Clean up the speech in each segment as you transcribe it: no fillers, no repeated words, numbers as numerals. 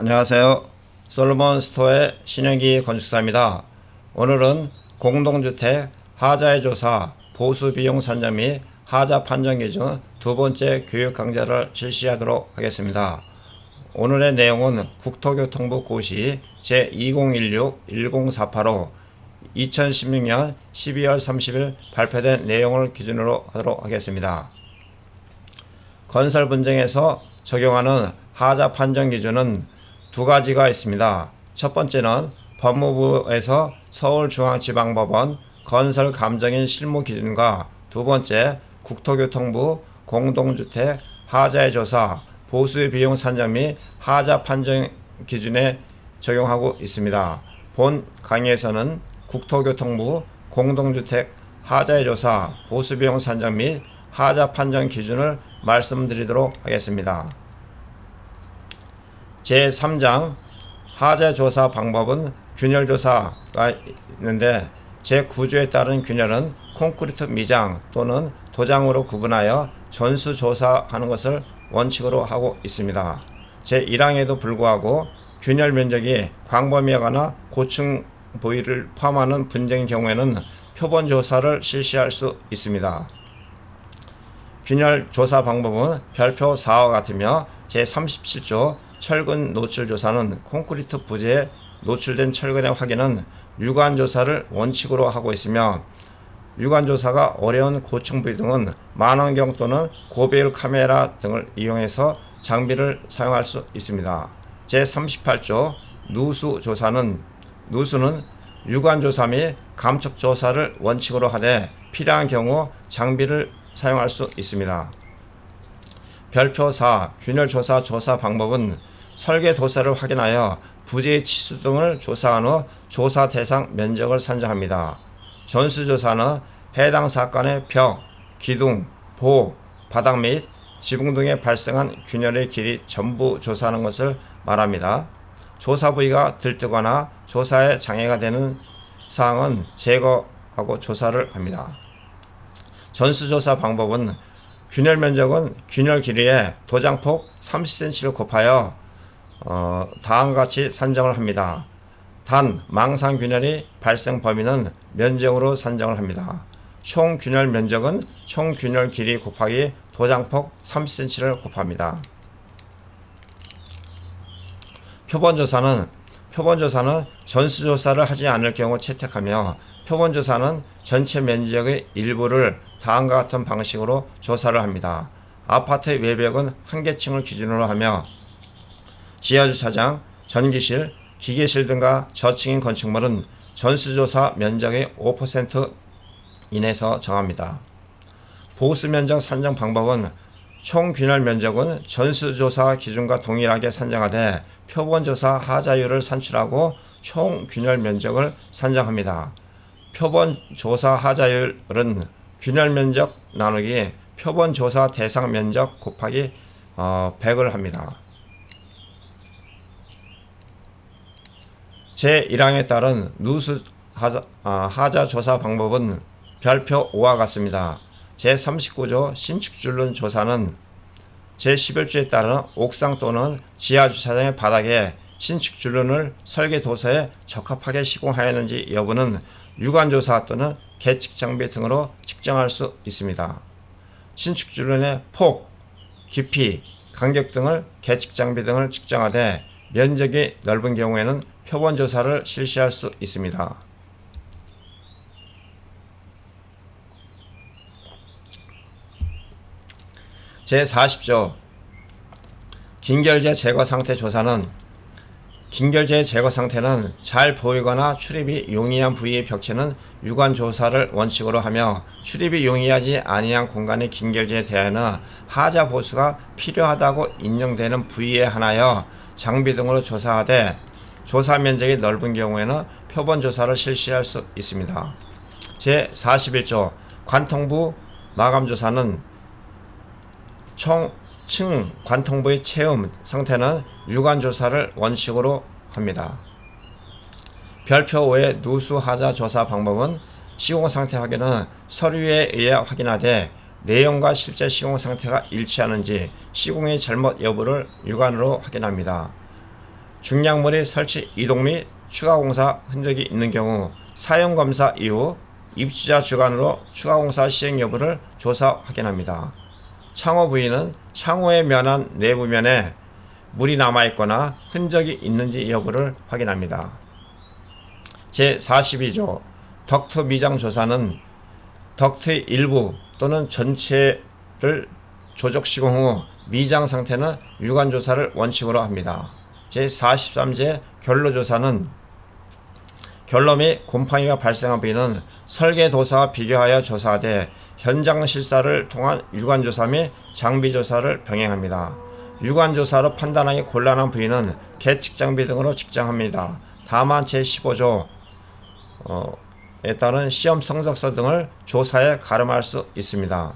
안녕하세요. 솔로몬 스토어의 신영기 건축사입니다. 오늘은 공동주택 하자의 조사, 보수비용 산정 및 하자 판정 기준 두 번째 교육 강좌를 실시하도록 하겠습니다. 오늘의 내용은 국토교통부 고시 제2016-10485 2016년 12월 30일 발표된 내용을 기준으로 하도록 하겠습니다. 건설 분쟁에서 적용하는 하자 판정 기준은 두 가지가 있습니다. 첫 번째는 법무부에서 서울중앙지방법원 건설감정인 실무 기준과 두 번째 국토교통부 공동주택 하자의 조사, 보수의 비용 산정 및 하자 판정 기준에 적용하고 있습니다. 본 강의에서는 국토교통부 공동주택 하자의 조사, 보수비용 산정 및 하자 판정 기준을 말씀드리도록 하겠습니다. 제3장 하자조사 방법은 균열조사가 있는데 제9조에 따른 균열은 콘크리트 미장 또는 도장으로 구분하여 전수조사하는 것을 원칙으로 하고 있습니다. 제1항에도 불구하고 균열 면적이 광범위하거나 고층 부위를 포함하는 분쟁 경우에는 표본조사를 실시할 수 있습니다. 균열 조사 방법은 별표 4와 같으며 제37조 철근 노출 조사는 콘크리트 부재에 노출된 철근의 확인은 유관 조사를 원칙으로 하고 있으며 유관 조사가 어려운 고층 부위 등은 망원경 또는 고배율 카메라 등을 이용해서 장비를 사용할 수 있습니다. 제38조 누수 조사는 누수는 유관 조사 및 감촉 조사를 원칙으로 하되 필요한 경우 장비를 사용할 수 있습니다. 별표 4 균열조사 조사 방법은 설계도서를 확인하여 부재의 치수 등을 조사한 후 조사 대상 면적을 산정합니다. 전수조사는 해당 사건의 벽, 기둥, 보, 바닥 및 지붕 등에 발생한 균열의 길이 전부 조사하는 것을 말합니다. 조사 부위가 들뜨거나 조사에 장애가 되는 사항은 제거하고 조사를 합니다. 전수조사 방법은 균열 면적은 균열 길이에 도장폭 30cm를 곱하여 다음과 같이 산정을 합니다. 단 망상 균열이 발생 범위는 면적으로 산정을 합니다. 총 균열 면적은 총 균열 길이 곱하기 도장폭 30cm를 곱합니다. 표본조사는 전수조사를 하지 않을 경우 채택하며 표본조사는 전체 면적의 일부를 다음과 같은 방식으로 조사를 합니다. 아파트 외벽은 한 개층을 기준으로 하며 지하주차장, 전기실, 기계실 등과 저층인 건축물은 전수조사 면적의 5% 이내에서 정합니다. 보수면적 산정 방법은 총 균열 면적은 전수조사 기준과 동일하게 산정하되 표본조사 하자율을 산출하고 총 균열 면적을 산정합니다. 표본조사 하자율은 균열 면적 나누기 표본조사 대상 면적 곱하기 100을 합니다. 제1항에 따른 누수 하자 조사 방법은 별표 5와 같습니다. 제39조 신축준론 조사는 제11조에 따른 옥상 또는 지하주차장의 바닥에 신축준론을 설계도서에 적합하게 시공하였는지 여부는 유관조사 또는 계측장비 등으로 측정할 수 있습니다. 신축준론의 폭, 깊이, 간격 등을 계측장비 등을 측정하되 면적이 넓은 경우에는 표본조사를 실시할 수 있습니다. 제40조 긴결재 제거 상태 조사는 긴결재 제거 상태는 잘 보이거나 출입이 용이한 부위의 벽체는 유관 조사를 원칙으로 하며 출입이 용이하지 아니한 공간의 긴결재에 대하여는 하자 보수가 필요하다고 인정되는 부위에 한하여 장비 등으로 조사하되 조사 면적이 넓은 경우에는 표본 조사를 실시할 수 있습니다. 제41조 관통부 마감 조사는 층 관통부의 체험 상태는 유관 조사를 원칙으로 합니다. 별표 5의 누수 하자 조사 방법은 시공 상태 확인은 서류에 의해 확인하되 내용과 실제 시공 상태가 일치하는지 시공의 잘못 여부를 육안으로 확인합니다. 중량물의 설치 이동 및 추가 공사 흔적이 있는 경우 사용 검사 이후 입주자 주관으로 추가 공사 시행 여부를 조사 확인합니다. 창호 부위는 창호의 면한 내부면에 물이 남아있거나 흔적이 있는지 여부를 확인합니다. 제42조 덕트 미장 조사는 덕트의 일부 또는 전체를 조적 시공 후 미장 상태는 유관 조사를 원칙으로 합니다. 제43제 결로 조사는 결로 및 곰팡이가 발생한 부위는 설계 도사와 비교하여 조사하되 현장 실사를 통한 유관 조사 및 장비 조사를 병행합니다. 유관 조사로 판단하기 곤란한 부위는 계측 장비 등으로 측정합니다. 다만 제15조 에 따른 시험 성적서 등을 조사에 가름할 수 있습니다.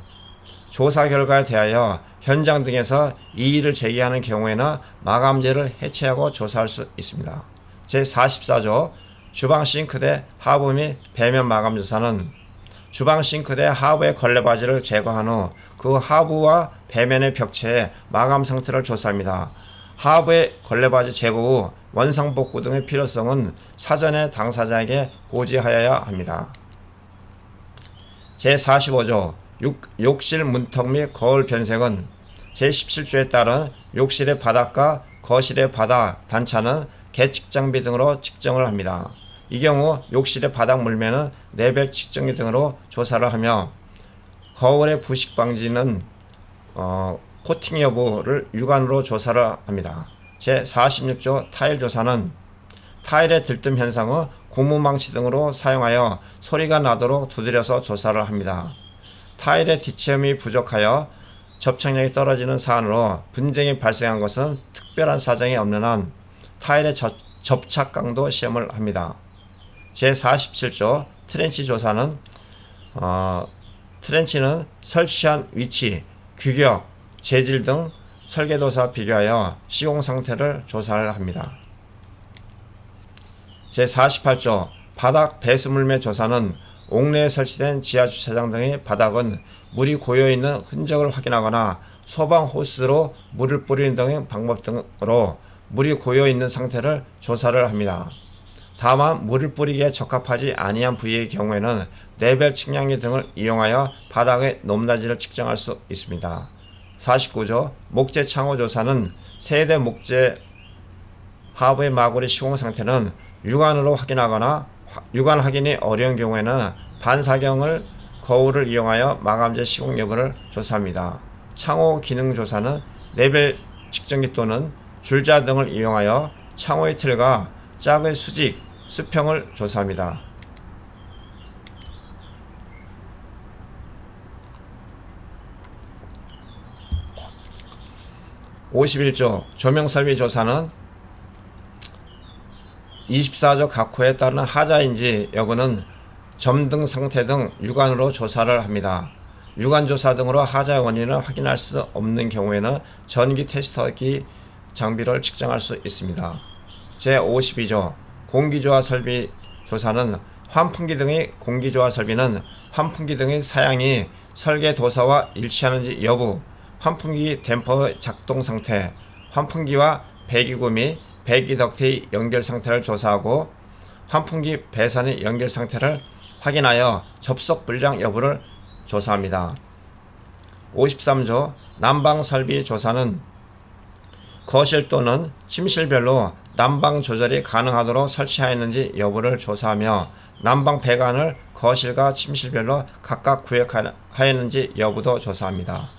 조사 결과에 대하여 현장 등에서 이의를 제기하는 경우에는 마감재를 해체하고 조사할 수 있습니다. 제44조 주방 싱크대 하부 및 배면 마감 조사는 주방 싱크대 하부의 걸레바지를 제거한 후 그 하부와 배면의 벽체의 마감 상태를 조사합니다. 하부의 걸레바지 제거 후 원상복구 등의 필요성은 사전에 당사자에게 고지하여야 합니다. 제45조 욕실 문턱 및 거울 변색은 제17조에 따른 욕실의 바닥과 거실의 바닥 단차는 계측 장비 등으로 측정을 합니다. 이 경우 욕실의 바닥 물면은 레벨 측정기 등으로 조사를 하며 거울의 부식 방지는 코팅 여부를 육안으로 조사를 합니다. 제46조 타일 조사는 타일의 들뜸 현상은 고무망치 등으로 사용하여 소리가 나도록 두드려서 조사를 합니다. 타일의 뒷체험이 부족하여 접착력이 떨어지는 사안으로 분쟁이 발생한 것은 특별한 사정이 없는 한 타일의 접착 강도 시험을 합니다. 제47조 트렌치 조사는 트렌치는 설치한 위치, 규격, 재질 등 설계도사와 비교하여 시공 상태를 조사를 합니다. 제48조 바닥 배수물매 조사는 옥내에 설치된 지하주차장 등의 바닥은 물이 고여있는 흔적을 확인하거나 소방 호스로 물을 뿌리는 등의 방법 등으로 물이 고여있는 상태를 조사를 합니다. 다만 물을 뿌리기에 적합하지 아니한 부위의 경우에는 레벨 측량기 등을 이용하여 바닥의 높낮이를 측정할 수 있습니다. 49조 목재 창호 조사는 세대 목재 하부의 마구리 시공 상태는 육안으로 확인하거나 육안 확인이 어려운 경우에는 반사경을 거울을 이용하여 마감재 시공 여부를 조사합니다. 창호 기능 조사는 레벨 측정기 또는 줄자 등을 이용하여 창호의 틀과 짝의 수직, 수평을 조사합니다. 51조 조명설비 조사는 24조 각호에 따른 하자인지 여부는 점등 상태 등 육안으로 조사를 합니다. 육안조사 등으로 하자의 원인을 확인할 수 없는 경우에는 전기 테스터기 장비를 측정할 수 있습니다. 제52조 공기조화 설비 조사는 환풍기 등의 공기조화 설비는 환풍기 등의 사양이 설계 도사와 일치하는지 여부, 환풍기 댐퍼의 작동 상태, 환풍기와 배기구 및 배기 덕트의 연결 상태를 조사하고 환풍기 배선의 연결 상태를 확인하여 접속 불량 여부를 조사합니다. 53조 난방 설비 조사는 거실 또는 침실별로 난방 조절이 가능하도록 설치하였는지 여부를 조사하며 난방 배관을 거실과 침실별로 각각 구획하였는지 여부도 조사합니다.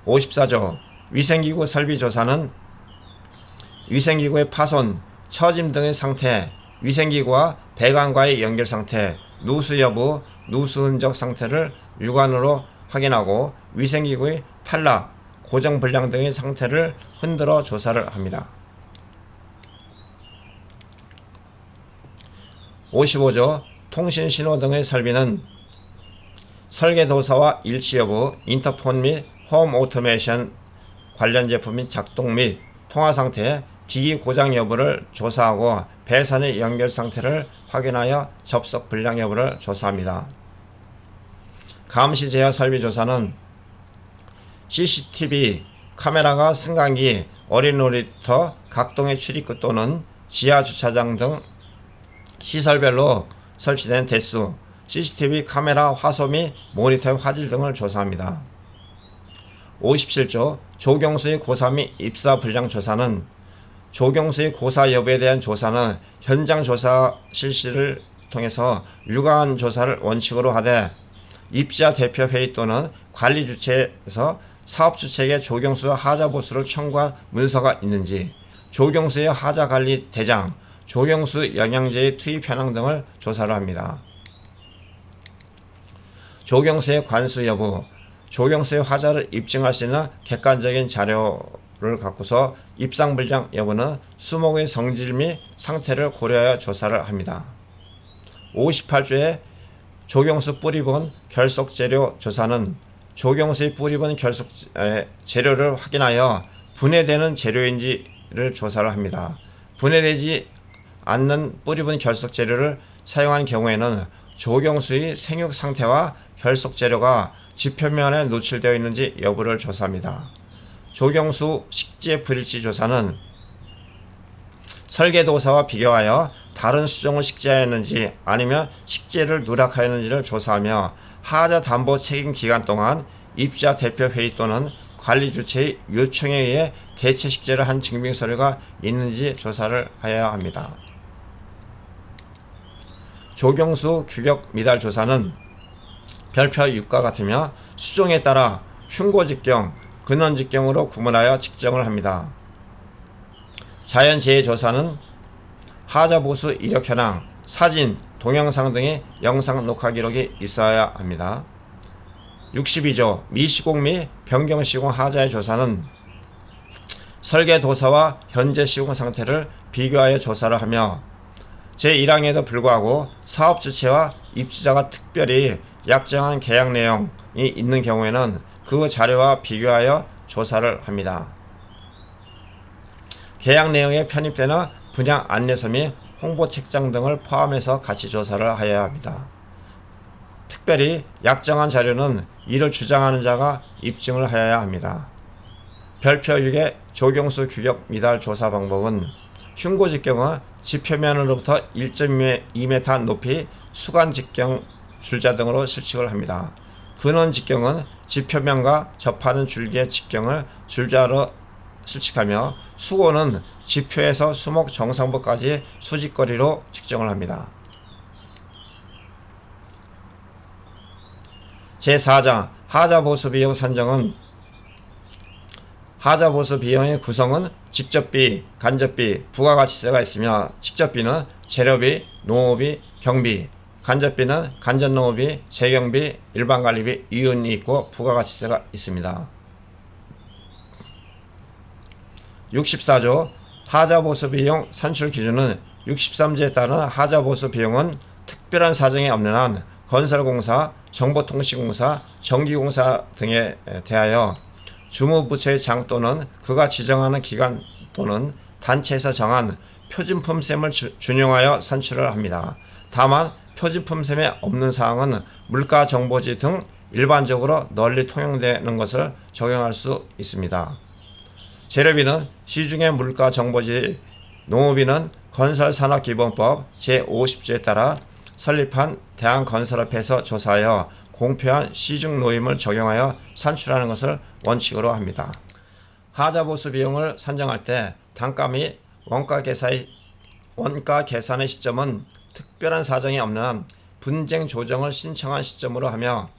54조 위생기구 설비 조사는 위생기구의 파손, 처짐 등의 상태, 위생기구와 배관과의 연결 상태, 누수 여부, 누수 흔적 상태를 육안으로 확인하고 위생기구의 탈락, 고정 불량 등의 상태를 흔들어 조사를 합니다. 55조 통신신호 등의 설비는 설계도사와 일치 여부, 인터폰 및 홈 오토메이션 관련 제품 및 작동 및 통화 상태, 기기 고장 여부를 조사하고 배선의 연결 상태를 확인하여 접속 불량 여부를 조사합니다. 감시 제어 설비 조사는 CCTV, 카메라가 승강기, 어린 놀이터, 각동의 출입구 또는 지하 주차장 등 시설별로 설치된 대수, CCTV 카메라 화소 및 모니터의 화질 등을 조사합니다. 57조 조경수의 고사 및 입사 불량 조사는 조경수의 고사 여부에 대한 조사는 현장 조사 실시를 통해서 유관한 조사를 원칙으로 하되 입자 대표 회의 또는 관리 주체에서 사업 주체에게 조경수와 하자 보수를 청구한 문서가 있는지, 조경수의 하자 관리 대장, 조경수 영양제의 투입 현황 등을 조사를 합니다. 조경수의 관수 여부, 조경수의 하자를 입증할 수 있는 객관적인 자료를 갖고서 입상 불량 여부는 수목의 성질 및 상태를 고려하여 조사를 합니다. 58조의 조경수 뿌리본 결속 재료 조사는 조경수의 뿌리본 결속 재료를 확인하여 분해되는 재료인지를 조사를 합니다. 분해되지 않는 뿌리본 결속 재료를 사용한 경우에는 조경수의 생육 상태와 결속 재료가 지표면에 노출되어 있는지 여부를 조사합니다. 조경수 식재 불일치 조사는 설계도사와 비교하여 다른 수종을 식재하였는지 아니면 식재를 누락하였는지를 조사하며 하자 담보 책임 기간 동안 입자 대표 회의 또는 관리 주체의 요청에 의해 대체 식재를 한 증빙 서류가 있는지 조사를 하여야 합니다. 조경수 규격 미달 조사는 별표 6과 같으며 수종에 따라 흉고 직경, 근원 직경으로 구분하여 측정을 합니다. 자연재해 조사는 하자 보수 이력 현황, 사진, 동영상 등의 영상 녹화 기록이 있어야 합니다. 62조 미시공 및 변경 시공 하자의 조사는 설계도사와 현재 시공 상태를 비교하여 조사를 하며 제1항에도 불구하고 사업 주체와 입주자가 특별히 약정한 계약 내용이 있는 경우에는 그 자료와 비교하여 조사를 합니다. 계약 내용에 편입되는 분양 안내서 및 홍보 책장 등을 포함해서 같이 조사를 하여야 합니다. 특별히 약정한 자료는 이를 주장하는 자가 입증을 하여야 합니다. 별표 6의 조경수 규격 미달 조사 방법은 흉고 직경은 지표면으로부터 1.2m 높이 수간 직경 줄자 등으로 실측을 합니다. 근원 직경은 지표면과 접하는 줄기의 직경을 줄자로 실측하며 수고는 지표에서 수목 정상부까지 수직거리로 측정을 합니다. 제4장 하자보수 비용 산정은 하자보수 비용의 구성은 직접비, 간접비, 부가가치세가 있으며 직접비는 재료비, 농업비, 경비, 간접비는 간접농업비, 재경비, 일반관리비, 이윤이 있고 부가가치세가 있습니다. 64조 하자보수 비용 산출 기준은 63조에 따른 하자보수 비용은 특별한 사정이 없는 한 건설공사, 정보통신공사, 전기공사 등에 대하여 주무부처의 장 또는 그가 지정하는 기관 또는 단체에서 정한 표준품셈을 준용하여 산출을 합니다. 다만 표준품셈에 없는 사항은 물가정보지 등 일반적으로 널리 통용되는 것을 적용할 수 있습니다. 재료비는 시중의 물가정보지, 농업비는 건설산업기본법 제50조에 따라 설립한 대한건설협회에서 조사하여 공표한 시중 노임을 적용하여 산출하는 것을 원칙으로 합니다. 하자보수 비용을 산정할 때 단가 및 원가 계산의 시점은 특별한 사정이 없는 한 분쟁 조정을 신청한 시점으로 하며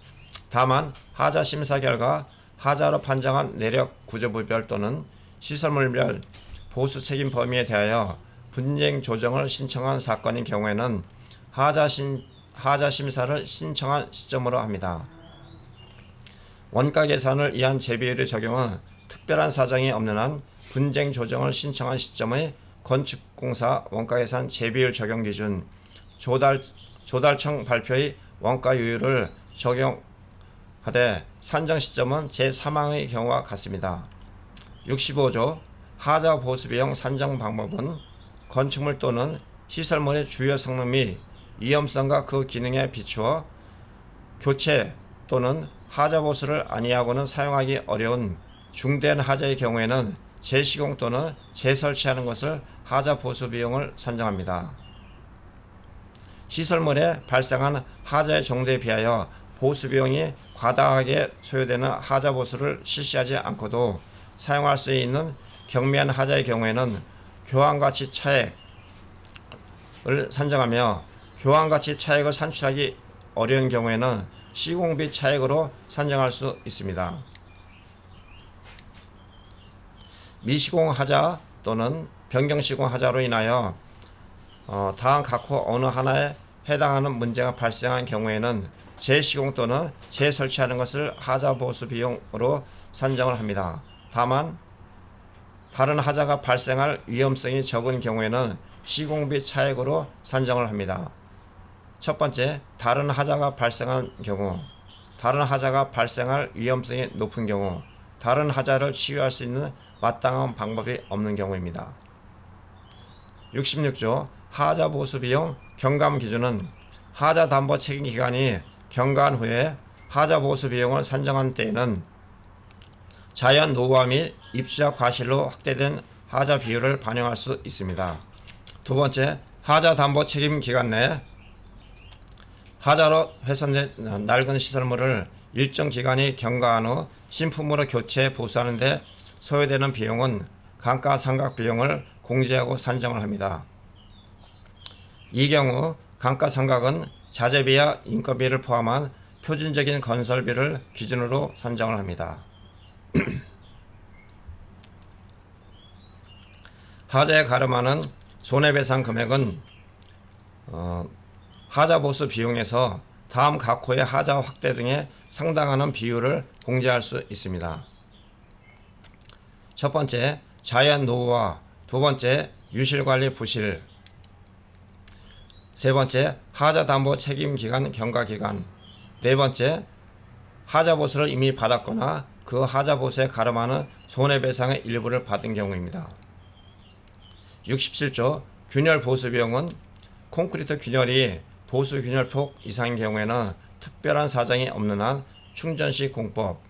다만 하자 심사 결과 하자로 판정한 내력 구조부별 또는 시설물별 보수 책임 범위에 대하여 분쟁 조정을 신청한 사건인 경우에는 하자 심사를 신청한 시점으로 합니다. 원가 계산을 위한 재비율의 적용은 특별한 사정이 없는 한 분쟁 조정을 신청한 시점의 건축공사 원가계산 재비율 적용 기준 조달청 발표의 원가율을 적용하되 산정 시점은 제3항의 경우와 같습니다. 65조 하자보수비용 산정 방법은 건축물 또는 시설물의 주요 성능 및 위험성과 그 기능에 비추어 교체 또는 하자보수를 아니하고는 사용하기 어려운 중대한 하자의 경우에는 재시공 또는 재설치하는 것을 하자 보수 비용을 산정합니다. 시설물에 발생한 하자의 정도에 비하여 보수 비용이 과다하게 소요되는 하자 보수를 실시하지 않고도 사용할 수 있는 경미한 하자의 경우에는 교환가치 차액을 산정하며 교환가치 차액을 산출하기 어려운 경우에는 시공비 차액으로 산정할 수 있습니다. 미시공 하자 또는 변경시공 하자로 인하여 다음 각호 어느 하나에 해당하는 문제가 발생한 경우에는 재시공 또는 재설치하는 것을 하자 보수 비용으로 산정을 합니다. 다만 다른 하자가 발생할 위험성이 적은 경우에는 시공비 차액으로 산정을 합니다. 첫 번째, 다른 하자가 발생한 경우, 다른 하자가 발생할 위험성이 높은 경우, 다른 하자를 치유할 수 있는 마땅한 방법이 없는 경우입니다. 66조 하자 보수 비용 경감 기준은 하자 담보 책임 기간이 경과한 후에 하자 보수 비용을 산정한 때에는 자연 노후화 및 입주자 과실로 확대된 하자 비율을 반영할 수 있습니다. 두 번째, 하자 담보 책임 기간 내 하자로 훼손된 낡은 시설물을 일정 기간이 경과한 후 신품으로 교체 보수하는 데 소요되는 비용은 감가상각 비용을 공제하고 산정을 합니다. 이 경우 감가상각은 자재비와 인건비를 포함한 표준적인 건설비를 기준으로 산정을 합니다. 하자에 가름하는 손해배상 금액은 하자 보수 비용에서 다음 각호의 하자 확대 등에 상당하는 비율을 공제할 수 있습니다. 첫 번째, 자연 노후화. 두 번째, 유실관리 부실. 세 번째, 하자 담보 책임 기간 경과 기간. 네 번째, 하자 보수를 이미 받았거나 그 하자 보수에 가름하는 손해배상의 일부를 받은 경우입니다. 67조 균열 보수 비용은 콘크리트 균열이 보수 균열폭 이상인 경우에는 특별한 사정이 없는 한 충전시 공법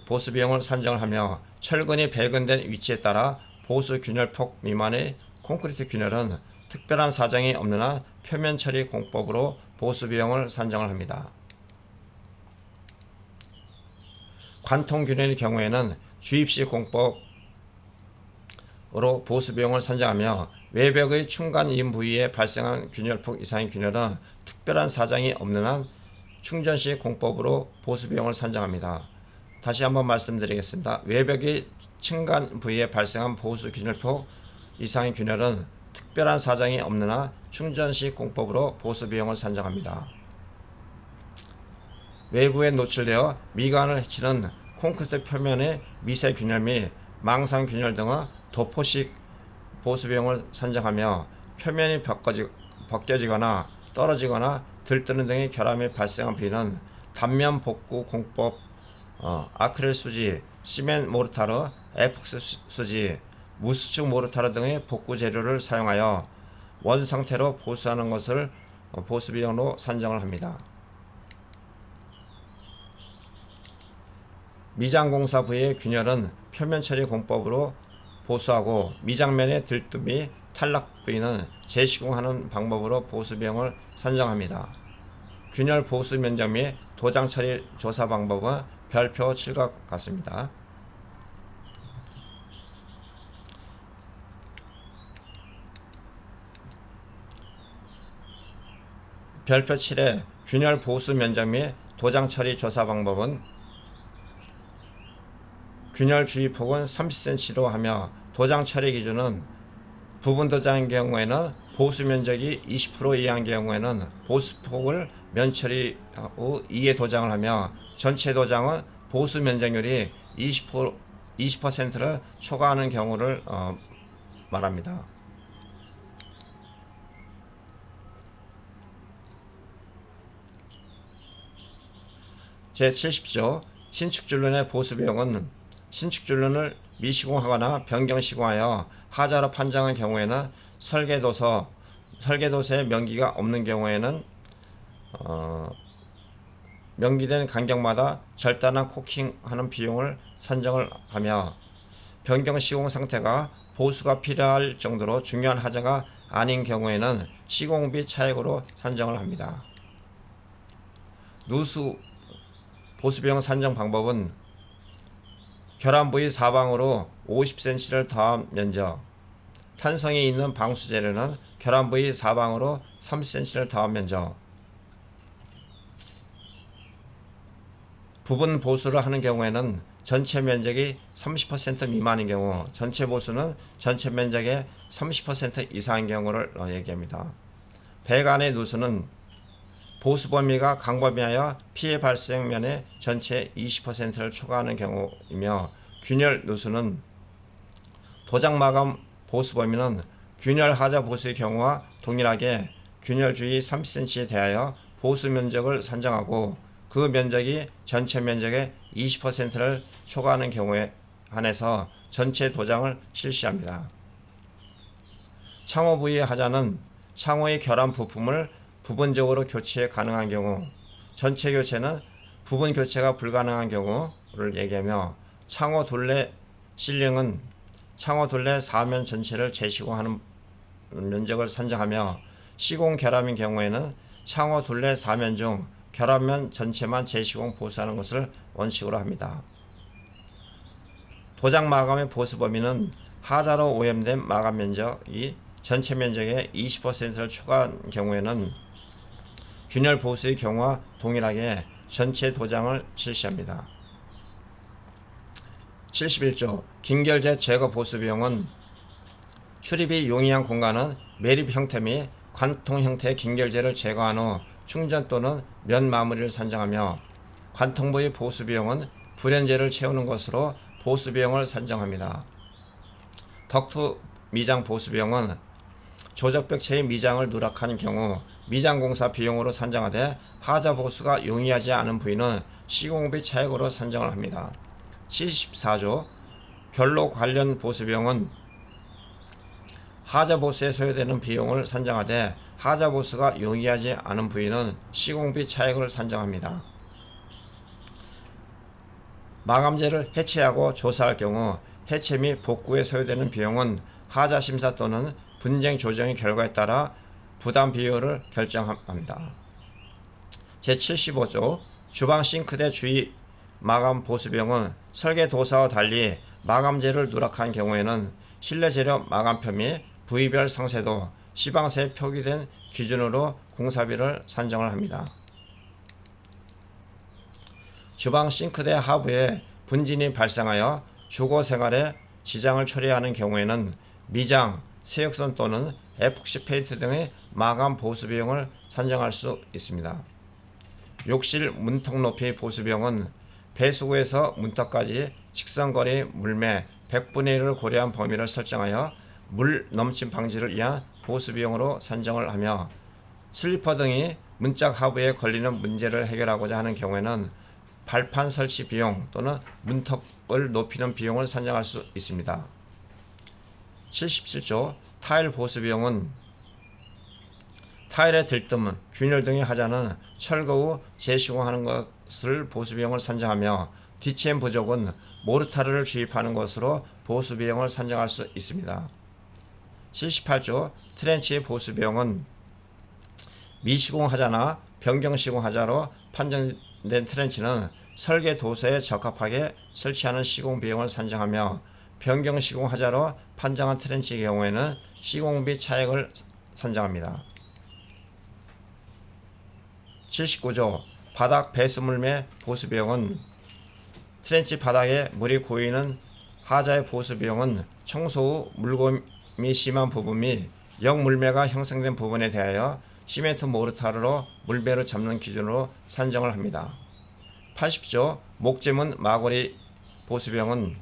보수 비용을 산정을 하며 철근이 배근된 위치에 따라 보수 균열폭 미만의 콘크리트 균열은 특별한 사정이 없는 한 표면 처리 공법으로 보수 비용을 산정을 합니다. 관통 균열의 경우에는 주입시 공법으로 보수 비용을 산정하며 외벽의 충간임 부위에 발생한 균열폭 이상의 균열은 특별한 사정이 없는 한 충전시 공법으로 보수 비용을 산정합니다. 다시 한번 말씀드리겠습니다. 외벽의 층간 부위에 발생한 보수 균열폭 이상의 균열은 특별한 사정이 없는 한 충전시 공법으로 보수 비용을 산정합니다. 외부에 노출되어 미관을 해치는 콘크리트 표면의 미세 균열 및 망상 균열 등의 도포식 보수 비용을 산정하며 표면이 벗겨지거나 떨어지거나 들뜨는 등의 결함이 발생한 부위는 단면 복구 공법, 아크릴 수지, 시멘 모르타르, 에폭스 수지, 무수축 모르타르 등의 복구 재료를 사용하여 원 상태로 보수하는 것을 보수 비용으로 산정을 합니다. 미장공사 부위의 균열은 표면 처리 공법으로 보수하고 미장면의 들뜸 및 탈락 부위는 재시공하는 방법으로 보수 비용을 산정합니다. 균열 보수 면적 및 도장 처리 조사 방법은 별표 7과 같습니다. 별표 7의 균열 보수 면적 및 도장 처리 조사 방법은 균열 주입폭은 30cm로 하며 도장 처리 기준은 부분 도장인 경우에는 보수 면적이 20% 이하인 경우에는 보수폭을 면처리 후 2의 도장을 하며 전체 도장은 보수 면적률이 20%를 초과하는 경우를 말합니다. 제70조 신축준론의 보수 비용은 신축준론을 미시공하거나 변경시공하여 하자로 판정한 경우에는 설계도서에 명기가 없는 경우에는 명기된 간격마다 절단한 코킹하는 비용을 산정을 하며 변경 시공 상태가 보수가 필요할 정도로 중요한 하자가 아닌 경우에는 시공비 차액으로 산정을 합니다. 누수 보수비용 산정 방법은 결함 부위 사방으로 50cm를 더한 면적, 탄성이 있는 방수 재료는 결함 부위 사방으로 30cm를 더한 면적, 부분 보수를 하는 경우에는 전체 면적이 30% 미만인 경우, 전체 보수는 전체 면적의 30% 이상인 경우를 얘기합니다. 배관의 누수는 보수 범위가 광범위하여 피해 발생면의 전체 20%를 초과하는 경우이며, 균열 누수는 도장 마감 보수 범위는 균열 하자 보수의 경우와 동일하게 균열 주위 30cm에 대하여 보수 면적을 산정하고 그 면적이 전체 면적의 20%를 초과하는 경우에 한해서 전체 도장을 실시합니다. 창호 부위의 하자는 창호의 결함 부품을 부분적으로 교체 가능한 경우, 전체 교체는 부분 교체가 불가능한 경우를 얘기하며, 창호 둘레 실링은 창호 둘레 사면 전체를 재시공하는 면적을 산정하며, 시공 결함인 경우에는 창호 둘레 사면 중 결함면 전체만 재시공 보수하는 것을 원칙으로 합니다. 도장 마감의 보수 범위는 하자로 오염된 마감 면적이 전체 면적의 20%를 초과한 경우에는 균열 보수의 경우와 동일하게 전체 도장을 실시합니다. 71조 긴결재 제거 보수 비용은 출입이 용이한 공간은 매립 형태 및 관통 형태의 긴결재를 제거한 후 충전 또는 면 마무리를 산정하며, 관통부의 보수 비용은 불연재를 채우는 것으로 보수 비용을 산정합니다. 덕트 미장 보수 비용은 조적벽체의 미장을 누락한 경우 미장 공사 비용으로 산정하되, 하자 보수가 용이하지 않은 부위는 시공비 차액으로 산정을 합니다. 74조 결로 관련 보수 비용은 하자 보수에 소요되는 비용을 산정하되, 하자 보수가 용이하지 않은 부위는 시공비 차액을 산정합니다. 마감재를 해체하고 조사할 경우 해체 및 복구에 소요되는 비용은 하자 심사 또는 분쟁 조정의 결과에 따라 부담 비율을 결정합니다. 제75조 주방 싱크대 주위 마감 보수 비용은 설계 도사와 달리 마감재를 누락한 경우에는 실내 재료 마감표 및 부위별 상세도, 시방서에 표기된 기준으로 공사비를 산정을 합니다. 주방 싱크대 하부에 분진이 발생하여 주거 생활에 지장을 초래하는 경우에는 미장, 세역선 또는 에폭시 페인트 등의 마감 보수 비용을 산정할 수 있습니다. 욕실 문턱 높이 보수 비용은 배수구에서 문턱까지 직선거리 물매 100분의 1을 고려한 범위를 설정하여 물 넘침 방지를 위한 보수 비용으로 산정을 하며, 슬리퍼 등이 문짝 하부에 걸리는 문제를 해결하고자 하는 경우에는 발판 설치 비용 또는 문턱을 높이는 비용을 산정할 수 있습니다. 77조 타일 보수 비용은 타일의 들뜸, 균열 등의 하자는 철거 후 재시공하는 것을 보수 비용을 산정하며, DCM 부족은 모르타르를 주입하는 것으로 보수 비용을 산정할 수 있습니다. 78조 트렌치의 보수 비용은 미시공 하자나 변경 시공 하자로 판정된 트렌치는 설계 도서에 적합하게 설치하는 시공 비용을 산정하며, 변경 시공 하자로 판정한 트렌치의 경우에는 시공비 차액을 산정합니다. 79조 바닥 배수물매 보수 비용은 트렌치 바닥에 물이 고이는 하자의 보수 비용은 청소 후 물곰이 심한 부분 및 역물매가 형성된 부분에 대하여 시멘트 모르타르로 물배를 잡는 기준으로 산정을 합니다. 80조 목재문 마구리 보수 비용은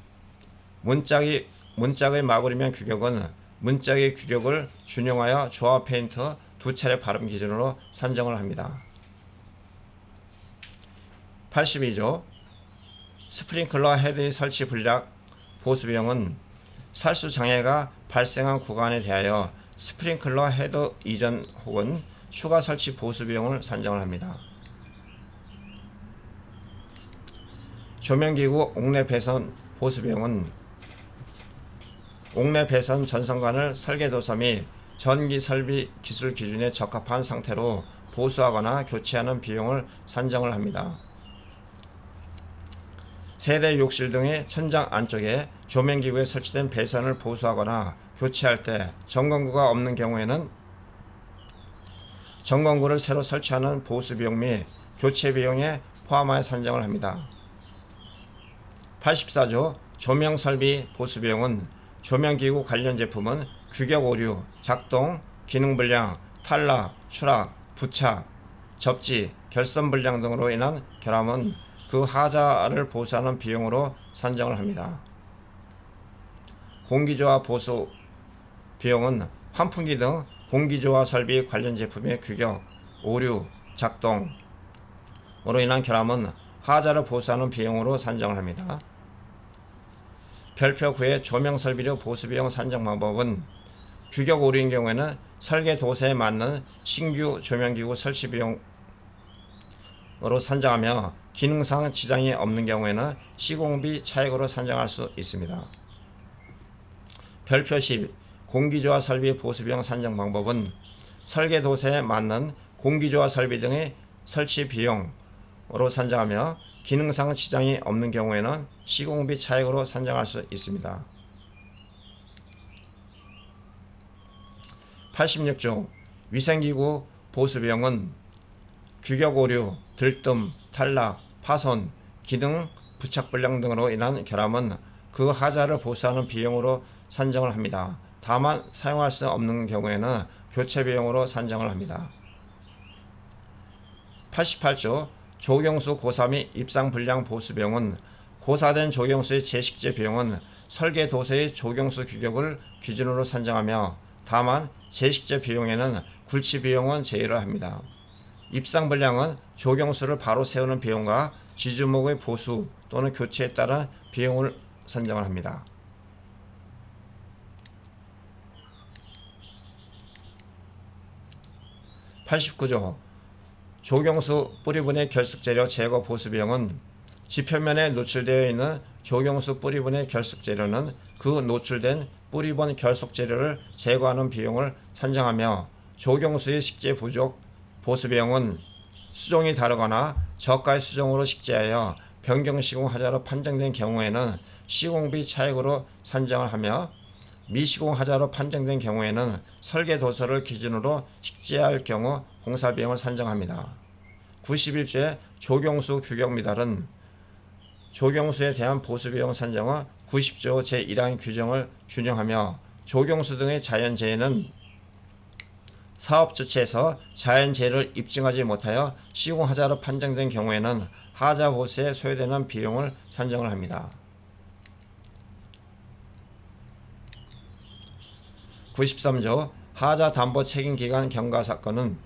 문짝의 마구리면 규격은 문짝의 규격을 준용하여 조합 페인트 2차례 바름 기준으로 산정을 합니다. 82조 스프링클러 헤드의 설치 불량 보수 비용은 살수 장애가 발생한 구간에 대하여 스프링클러 헤드 이전 혹은 추가 설치 보수 비용을 산정을 합니다. 조명기구 옥내 배선 보수 비용은 옥내 배선 전선관을 설계도서 및 전기 설비 기술 기준에 적합한 상태로 보수하거나 교체하는 비용을 산정을 합니다. 세대 욕실 등의 천장 안쪽에 조명기구에 설치된 배선을 보수하거나 교체할 때 점검구가 없는 경우에는 점검구를 새로 설치하는 보수 비용 및 교체 비용에 포함하여 산정을 합니다. 84조 조명 설비 보수 비용은 조명기구 관련 제품은 규격 오류, 작동, 기능 불량, 탈락, 추락, 부착, 접지, 결선 불량 등으로 인한 결함은 그 하자를 보수하는 비용으로 산정을 합니다. 공기조화 보수 비용은 환풍기 등 공기조화 설비 관련 제품의 규격, 오류, 작동으로 인한 결함은 하자를 보수하는 비용으로 산정을 합니다. 별표 9의 조명 설비료 보수 비용 산정 방법은 규격 오류인 경우에는 설계 도세에 맞는 신규 조명기구 설치 비용으로 산정하며 기능상 지장이 없는 경우에는 시공비 차액으로 산정할 수 있습니다. 별표 10 공기조화 설비 보수 비용 산정 방법은 설계 도세에 맞는 공기조화 설비 등의 설치 비용으로 산정하며 기능상 지장이 없는 경우에는 시공비 차액으로 산정할 수 있습니다. 86조 위생기구 보수 비용은 규격 오류, 들뜸, 탈락, 파손, 기능 부착 불량 등으로 인한 결함은 그 하자를 보수하는 비용으로 산정을 합니다. 다만 사용할 수 없는 경우에는 교체 비용으로 산정을 합니다. 88조 조경수 고사 및 입상 불량 보수 비용은 고사된 조경수의 재식재 비용은 설계 도세의 조경수 규격을 기준으로 산정하며 다만 재식재 비용에는 굴치 비용은 제외를 합니다. 입상 불량은 조경수를 바로 세우는 비용과 지주목의 보수 또는 교체에 따른 비용을 산정을 합니다. 89조 조경수 뿌리분해 결숙재료 제거 보수 비용은 지표면에 노출되어 있는 조경수 뿌리분해 결숙재료는 그 노출된 뿌리분 결숙재료를 제거하는 비용을 산정하며 조경수의 식재 부족 보수 비용은 수종이 다르거나 저가의 수종으로 식재하여 변경 시공 하자로 판정된 경우에는 시공비 차액으로 산정을 하며 미시공 하자로 판정된 경우에는 설계 도서를 기준으로 식재할 경우 공사 비용을 산정합니다. 91조의 조경수 규격 미달은 조경수에 대한 보수 비용 산정은 90조 제1항의 규정을 준용하며 조경수 등의 자연재해는 사업 주체에서 자연재해를 입증하지 못하여 시공하자로 판정된 경우에는 하자 보수에 소요되는 비용을 산정을 합니다. 93조 하자 담보 책임 기간 경과 사건은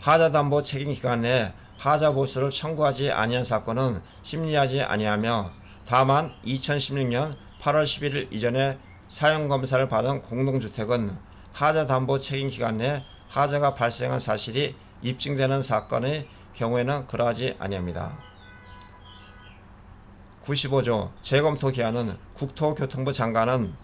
하자 담보 책임 기간 내에 하자 보수를 청구하지 아니한 사건은 심리하지 아니하며 다만 2016년 8월 11일 이전에 사용 검사를 받은 공동주택은 하자 담보 책임 기간 내에 하자가 발생한 사실이 입증되는 사건의 경우에는 그러하지 아니합니다. 95조 재검토 기한은 국토교통부 장관은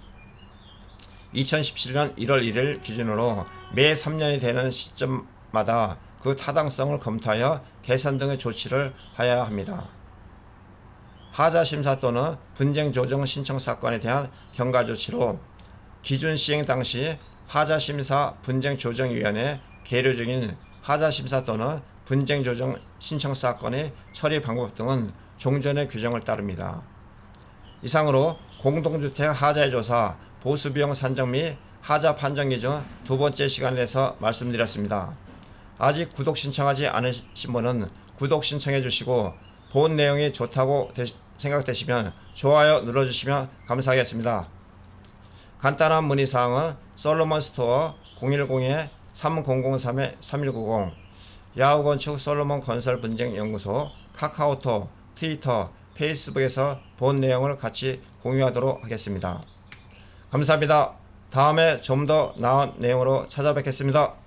2017년 1월 1일 기준으로 매 3년이 되는 시점마다 그 타당성을 검토하여 개선 등의 조치를 하여야 합니다. 하자 심사 또는 분쟁 조정 신청 사건에 대한 경과 조치로 기준 시행 당시 하자 심사 분쟁 조정위원회 계류 중인 하자 심사 또는 분쟁 조정 신청 사건의 처리 방법 등은 종전의 규정을 따릅니다. 이상으로 공동주택 하자의 조사, 보수비용 산정 및 하자 판정 기준 두 번째 시간에서 말씀드렸습니다. 아직 구독 신청하지 않으신 분은 구독 신청해 주시고 본 내용이 좋다고 생각되시면 좋아요 눌러주시면 감사하겠습니다. 간단한 문의사항은 솔로몬 스토어 010-3003-3190 야후건축 솔로몬 건설 분쟁 연구소 카카오톡, 트위터, 페이스북에서 본 내용을 같이 공유하도록 하겠습니다. 감사합니다. 다음에 좀 더 나은 내용으로 찾아뵙겠습니다.